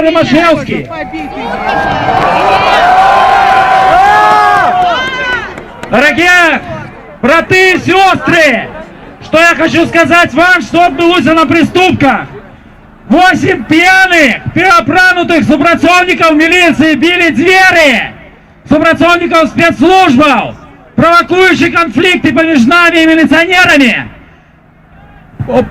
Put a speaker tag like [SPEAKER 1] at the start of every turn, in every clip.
[SPEAKER 1] Владимир Ромашевский. Дорогие браты и сестры, что я хочу сказать вам, что отбылось на преступках. 8 пьяных, переопранутых супрацовников милиции били двери, супрацовников спецслужбов, провокующие конфликты между нами и милиционерами.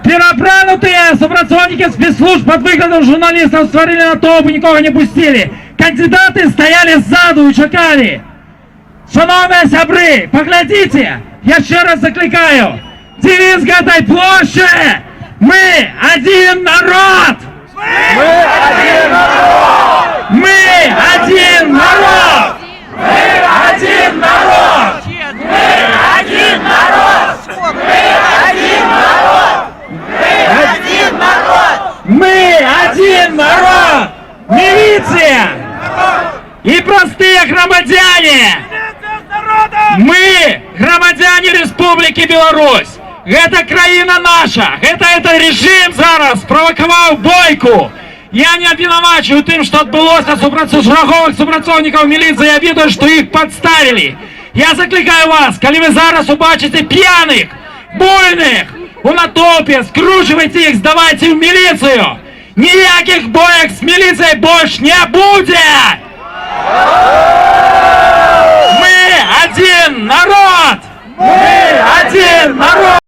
[SPEAKER 1] Переопранутые супрацовники спецслужб под выглядом журналистов створили натовп и никого не пустили. Кандидаты стояли сзаду и чекали. Шановні сябри, поглядите, я ще раз закликаю. Девиз этой площади: мы один народ!
[SPEAKER 2] Мы один народ!
[SPEAKER 1] Мы один народ!
[SPEAKER 2] Мы один народ! Мы один народ! Мы один народ! Мы один народ!
[SPEAKER 1] Мы один народ! Милиция! И простые громадяне! Мы громадяне Республики Беларусь! Это країна наша! Это режим зараз спровокував бойку! Я не обвинувачую тим, що відбулося шагових супрацовників міліції, я відаю, що їх підставили. Я закликаю вас, коли ви зараз побачите п'яних, буйних, у натовпі, скручуйте їх, здавайте в міліцію! Ніяких боїв з міліцією більше не буде! Мы один народ! Мы один народ!